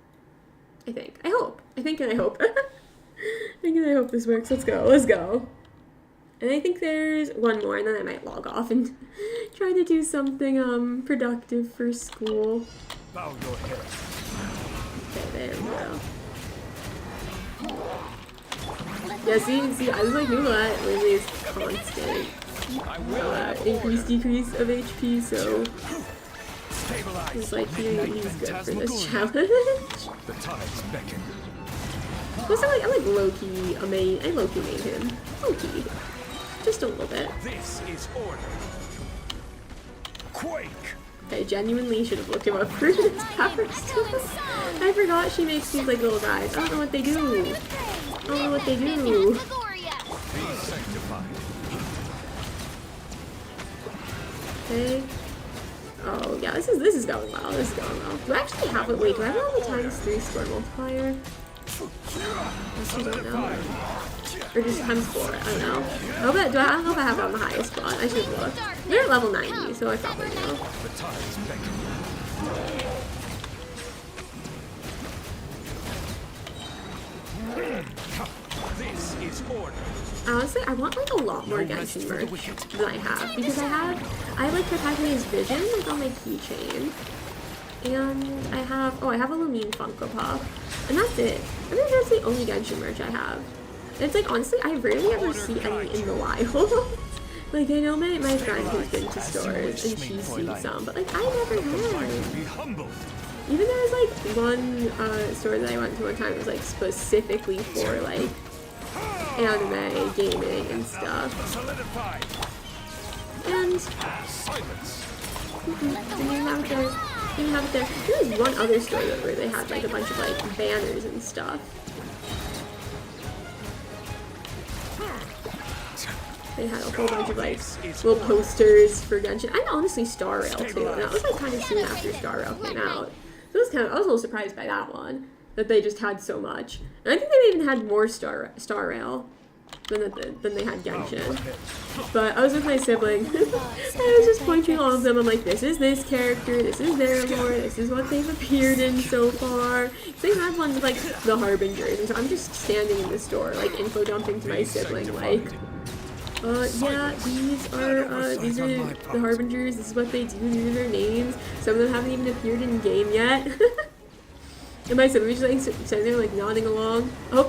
I think. I hope. I think and I hope this works. Let's go. And I think there's one more, and then I might log off and try to do something productive for school. Bow your head. Okay, there we go. Yeah, see, I was like, Moonlight literally is constant. Increase, decrease of HP, so it's like he's good for this challenge. The tides beckon. Plus, I like Loki. I Loki made him. Loki. Just a little bit. This is order. Quake. I genuinely should have looked him up for his powers. I forgot she makes these like little guys. I don't know what they do. I don't know what they do. Be sanctified. Okay. Oh yeah, this is going well. This is going well. Do I actually have it? Wait, do I have all the times 3 score multiplier? I actually don't know. Or just times 4. I don't know. I don't know if I have it on the highest one. I should look. They're at level 90, so I probably know. The tides beckon. This is order. Honestly, I want like a lot more Genshin merch than I have, because I have like Takaga's Vision like on my keychain, and I have a Lumine Funko Pop, and that's it. I think that's the only Genshin merch I have. And it's like, honestly, I rarely ever see any in the wild. Like, I know my friend who's been to stores and she's seen some, but like I never have. Be humbled. Even there was like one store that I went to one time that was like specifically for like anime, gaming, and stuff. Solidify. And Silence. didn't even have it there. Didn't have it there. There was one other store though where they had like a bunch of like banners and stuff. They had a whole bunch of like little posters for Genshin. And honestly Star Rail too. And that was like kind of soon after Star Rail came out. So I was a little surprised by that one. That they just had so much. And I think they even had more Star Rail than they had Genshin. But I was with my sibling. I was just pointing all of them. I'm like, this is this character, this is their lore, this is what they've appeared in so far. They had ones like the Harbingers, and so I'm just standing in the store, like info dumping to my sibling, like, yeah, these are the Harbingers, this is what they do, these are their names. Some of them haven't even appeared in game yet. And my sibling was just like sitting there like nodding along. I hope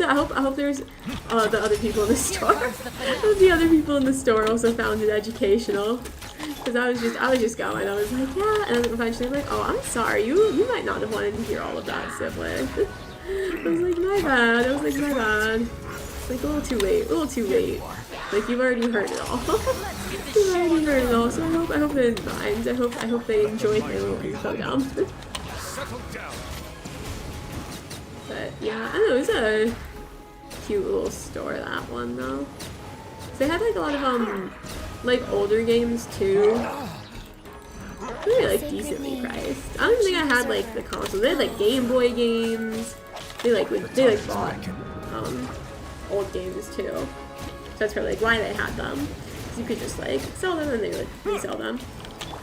there's the other people in the store. The other people in the store also found it educational. Because I was just going. I was like, yeah, and then eventually I'm like, oh, I'm sorry, you might not have wanted to hear all of that, sibling. I was like, my bad. It's like a little too late. Like you've already heard it all. You've already heard it all. So I hope they didn't mind. I hope they enjoyed my little info dump. Settle down. But yeah, I don't know, it was a cute little store, that one though. So they had like a lot of like older games too. Really like decently priced. I don't think I had like the console. They had like Game Boy games. They bought old games too. So that's probably like why they had them. Because you could just like sell them and they would resell them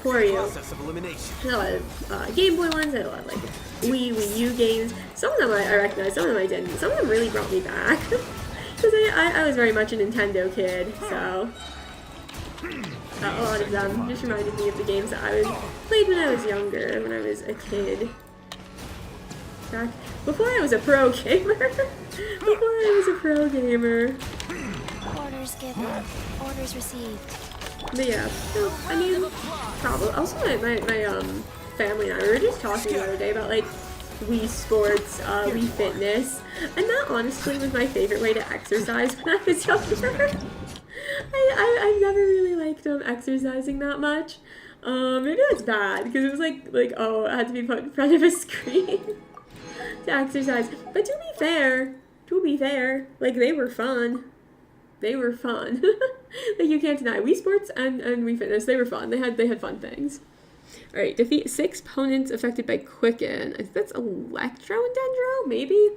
for you. And a lot of Game Boy ones, and a lot of like Wii U games. Some of them I recognized, some of them I didn't. Some of them really brought me back. Because I was very much a Nintendo kid, so a lot of them just reminded me of the games that I played when I was younger, when I was a kid. Back before I was a pro gamer. Orders given. Orders received. But yeah, so, I mean, probably. Also, my family and I were just talking the other day about like Wii Sports, Wii Fitness, and that honestly was my favorite way to exercise when I was younger. I never really liked exercising that much. Maybe that's bad because it was like oh, I had to be put in front of a screen to exercise. But to be fair, like they were fun. Like you can't deny Wii Sports and Wii Fitness. They were fun. They had fun things. All right, defeat 6 opponents affected by Quicken. I think that's Electro and Dendro, maybe.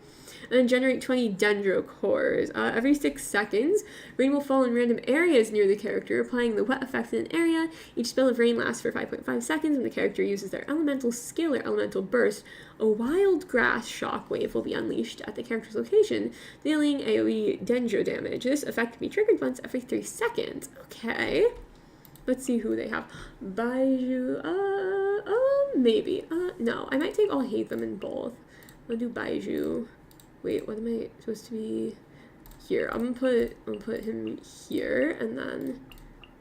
And then generate 20 Dendro cores. Every 6 seconds, rain will fall in random areas near the character, applying the wet effect in an area. Each spell of rain lasts for 5.5 seconds when the character uses their elemental skill or elemental burst. A wild grass shockwave will be unleashed at the character's location, dealing AoE Dendro damage. This effect can be triggered once every 3 seconds. Okay. Let's see who they have. Baiju, maybe. No, I might take I'll hate them in both. I'll do Baiju. Wait, what am I supposed to be? Here, I'm gonna put him here, and then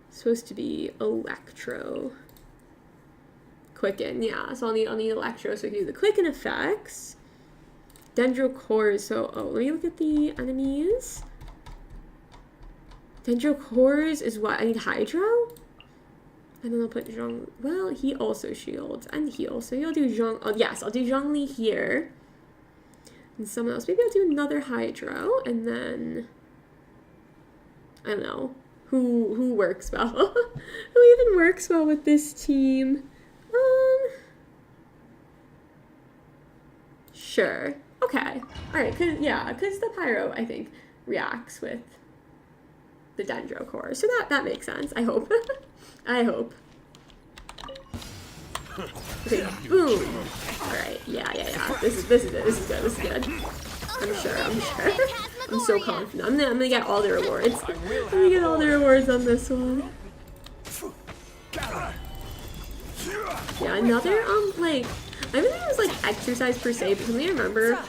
it's supposed to be Electro. Quicken, yeah. So I'll need Electro so I can do the Quicken effects. Dendrocores. So, oh, let me look at the enemies. Dendrocores is what? I need Hydro? And then I'll put Zhong. Well, he also shields. And heals. So I'll do Zhong. Oh, yes, I'll do Zhongli here. And someone else. Maybe I'll do another Hydro. And then, I don't know. Who works well? Who even works well with this team? Sure. Okay. Alright, because the Pyro, I think, reacts with the Dendro core. So that makes sense. I hope. I hope. Okay, boom. Alright, yeah. This is it. This is good. I'm sure. I'm so confident. I'm gonna get all the rewards. I'm gonna get all the rewards on this one. Yeah, another, like, I don't think it was, like, exercise per se, but something I remember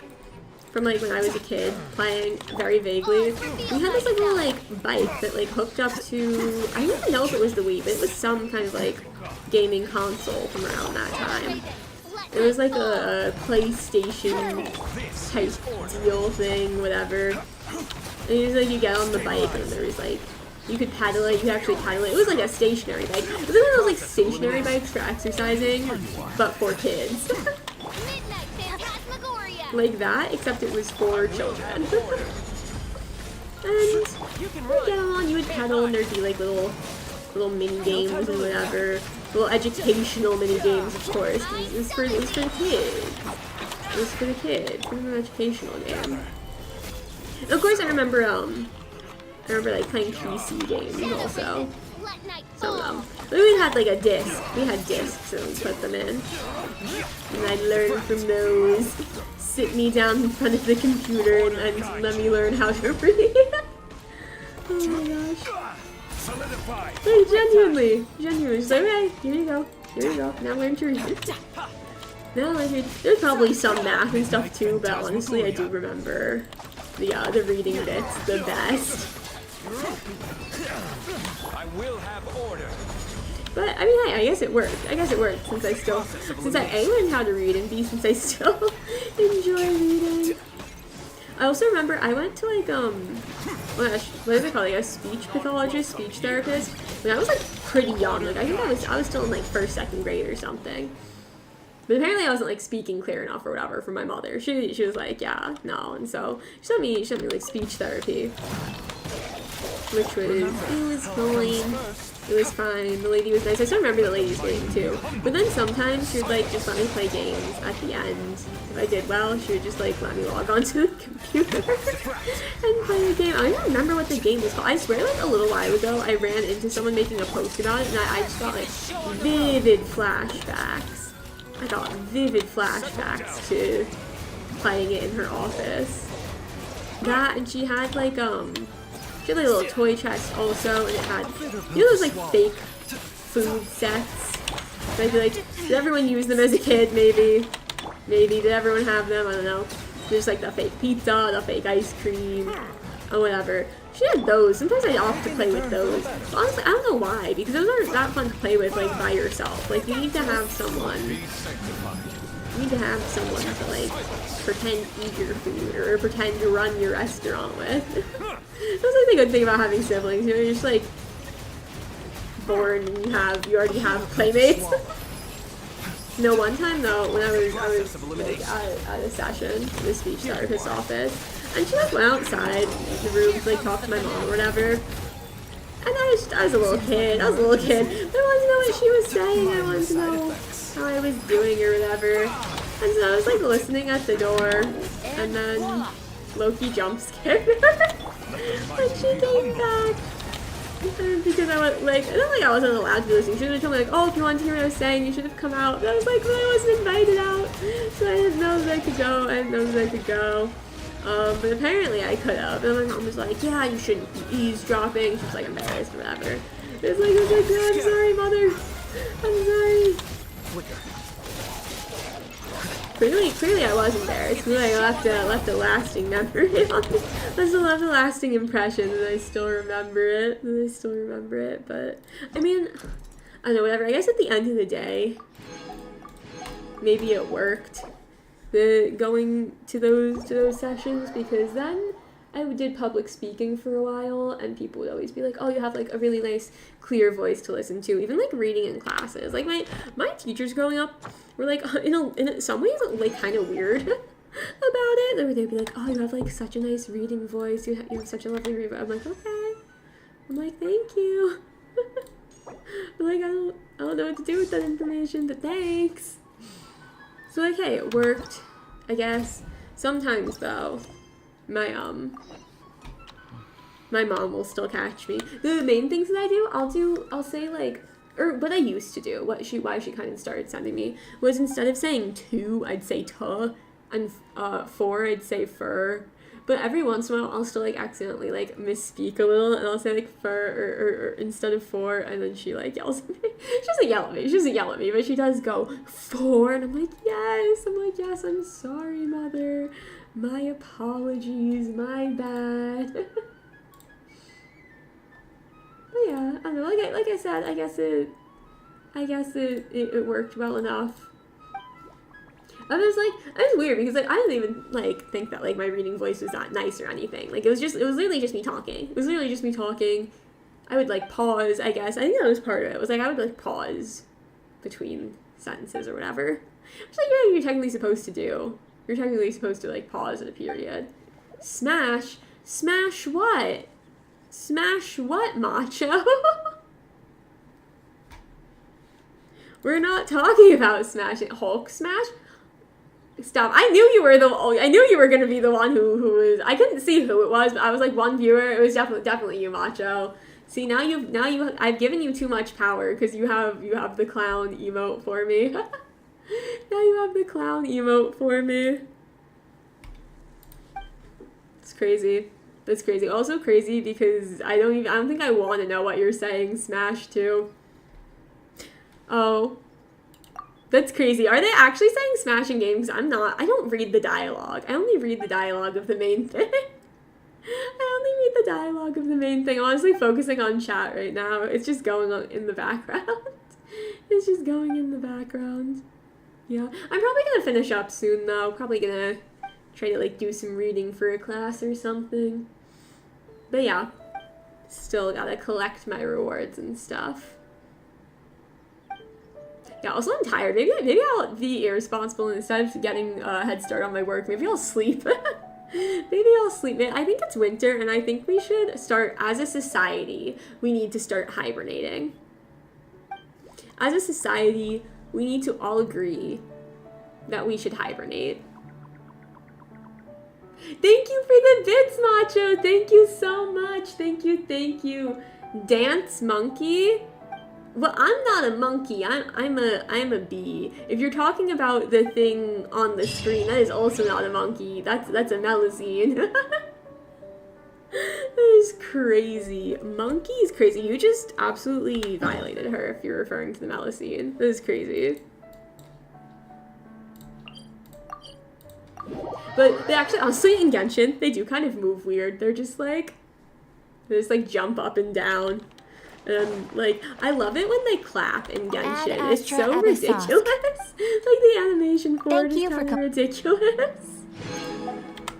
from, like, when I was a kid, playing very vaguely, we had this, like, little, like, bike that, like, hooked up to, I don't even know if it was the Wii, but it was some kind of, like, gaming console from around that time. It was, like, a PlayStation type deal thing, whatever. And it was, like, you get on the bike, and there was, like, you could pedal it, you could actually pedal it. It was like a stationary bike. It was one of those like stationary bikes for exercising, but for kids. Like that, except it was for children. And you get on, you would pedal, and there'd be like little mini games and whatever. Little educational mini games, of course. It was for the kids. It was for the kids. It was an educational game. And of course, I remember like playing PC games also. Some of them. But we had like a disc. We had discs and we put them in. And I'd learn from those. Sit me down in front of the computer and let me learn how to read. Oh my gosh. Like genuinely. Just like, okay, here you go. Now learn to read. There's probably some math and stuff too, but honestly I do remember the reading bits the best. I will have order. But I mean, hey, I guess it worked. Since I A, learned how to read, and B, since I still enjoy reading. I also remember I went to like what is it called? Like a speech pathologist, speech therapist when I was like pretty young. Like I think I was still in like first, second grade or something. But apparently I wasn't like speaking clear enough or whatever for my mother. She was like, yeah, no, and so she sent me like speech therapy. Which it was fine. The lady was nice. I still remember the lady's name too. But then sometimes she would like just let me play games at the end. If I did well, she would just like let me log onto the computer and play the game. I don't even remember what the game was called. I swear like a little while ago I ran into someone making a post about it and I just got like vivid flashbacks. I got vivid flashbacks to playing it in her office. That, and she had like she had like a little toy chest also, and it had, you know those like fake food sets? And I feel like, did everyone use them as a kid, maybe? Did everyone have them? I don't know. There's like the fake pizza, the fake ice cream, or whatever. She had those. Sometimes I opt to play with those. But honestly, I don't know why, because those aren't that fun to play with like by yourself. Like you need to have someone. You need to have someone to like pretend eat your food or pretend to run your restaurant with. That's like the good thing about having siblings. You know, you're just like born and you already have playmates. No, one time though, when I was like at a session in the speech therapist's office, and she like went outside the room to like talk to my mom or whatever. And I was a little kid. I wanted to know what she was saying. I wanted to know how I was doing or whatever. And so I was like listening at the door, and then Loki jump scared her. And she came back. And because I was like, I don't think I wasn't allowed to be listening. She would have told me like, oh, if you wanted to hear what I was saying, you should have come out. But I was like, but I wasn't invited out, so I didn't know that I could go. I didn't know that I could go. But apparently I could have. And my mom was like, yeah, you shouldn't be eavesdropping. She was like embarrassed or whatever. It was like, I'm sorry, mother. I'm sorry. Clearly I was embarrassed. Clearly I left a lasting memory on it. I still left a lasting impression, and I still remember it. But I mean, I don't know, whatever. I guess at the end of the day, maybe it worked. the going to those sessions, because then I did public speaking for a while, and people would always be like, oh, you have like a really nice clear voice to listen to, even like reading in classes. Like my teachers growing up were like in some ways like kind of weird about it. They'd be like, oh, you have like such a nice reading voice, you have such a lovely reading voice. I'm like, okay. I'm like, thank you. But like I don't know what to do with that information, but thanks. So like, hey, it worked, I guess. Sometimes though, my mom will still catch me. The main things that I do, I'll say like, or what I used to do, why she kind of started sending me, was instead of saying to, I'd say to, and for, I'd say fur. But every once in a while, I'll still like accidentally like misspeak a little, and I'll say like fur or instead of for, and then she like yells at me. She doesn't yell at me. She doesn't yell at me, but she does go for, and I'm like, yes. I'm like, yes. I'm sorry, mother. My apologies. My bad. But yeah, I don't know. Like I said, I guess it worked well enough. I was weird because like I didn't even like think that like my reading voice was that nice or anything. Like it was literally just me talking. It was literally just me talking. I would like pause, I guess. I think that was part of it. It was like I would like pause between sentences or whatever. Which like you're technically supposed to do. You're technically supposed to like pause at a period. Smash what? Smash what, macho? We're not talking about smashing. Hulk smash? Stop. I knew you were gonna be the one who was. I couldn't see who it was, but I was like one viewer. It was definitely you, macho. See, I've given you too much power because you have the clown emote for me. Now you have the clown emote for me. It's crazy. That's crazy. Also crazy because I don't think I want to know what you're saying. Smash too. Oh. That's crazy. Are they actually saying smashing games? I don't read the dialogue. I only read the dialogue of the main thing. I'm honestly focusing on chat right now. It's just going on in the background. It's just going in the background. Yeah. I'm probably gonna finish up soon though. Probably gonna try to like do some reading for a class or something. But yeah. Still gotta collect my rewards and stuff. Yeah, also I'm tired. Maybe I'll be irresponsible, and instead of getting a head start on my work, maybe I'll sleep. Maybe I'll sleep. I think it's winter, and I think we should start, as a society, we need to start hibernating. As a society, we need to all agree that we should hibernate. Thank you for the bits, Macho! Thank you so much! Thank you. Dance Monkey? Well, I'm not a monkey. I'm a bee. If you're talking about the thing on the screen, that is also not a monkey. That's a melusine. That is crazy. Monkey is crazy. You just absolutely violated her if you're referring to the melusine. That is crazy. But they actually, honestly, in Genshin, they do kind of move weird. They just jump up and down. Like, I love it when they clap in Genshin. It's so ridiculous. Like, the animation for it is kind of ridiculous.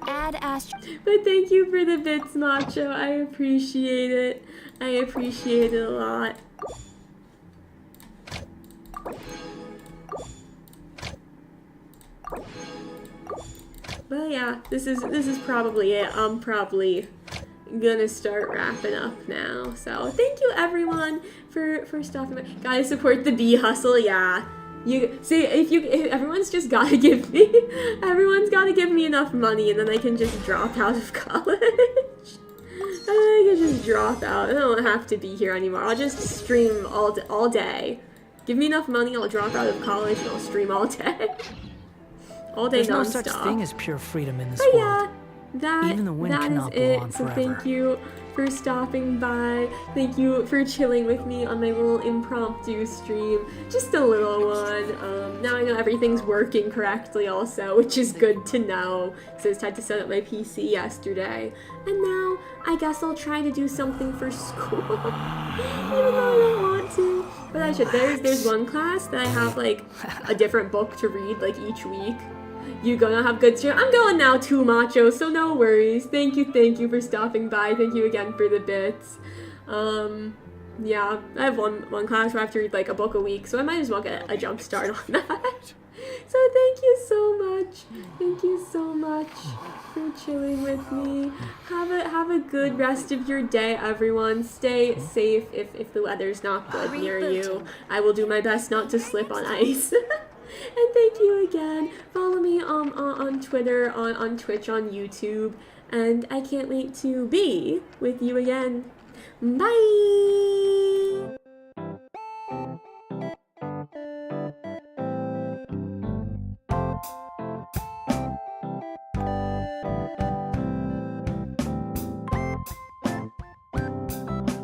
But thank you for the bits, Macho. I appreciate it. I appreciate it a lot. But yeah, this is probably it. I'm probably gonna start wrapping up now. So thank you everyone for stopping by. Gotta support the bee hustle. Yeah, you see, if everyone's just gotta give me enough money, and then I can just drop out of college. I can just drop out. I don't have to be here anymore. I'll just stream all day. Give me enough money, I'll drop out of college and I'll stream all day. All day. There's no such thing as pure freedom in this world. Yeah. Even the wind cannot blow on forever. So thank you for stopping by. Thank you for chilling with me on my little impromptu stream. Just a little one. Now I know everything's working correctly also, which is good to know. So I just had to set up my PC yesterday. And now I guess I'll try to do something for school. Even though I don't want to. But I should. There's one class that I have like a different book to read like each week. You gonna have good stream. I'm going now too, Macho, so no worries. Thank you for stopping by. Thank you again for the bits. Yeah, I have one class where I have to read like a book a week, so I might as well get a jump start on that. So thank you so much. Thank you so much for chilling with me. Have a good rest of your day, everyone. Stay safe if the weather's not good near you. I will do my best not to slip on ice. And thank you again. Follow me on Twitter, on Twitch, on YouTube, and I can't wait to be with you again. Bye!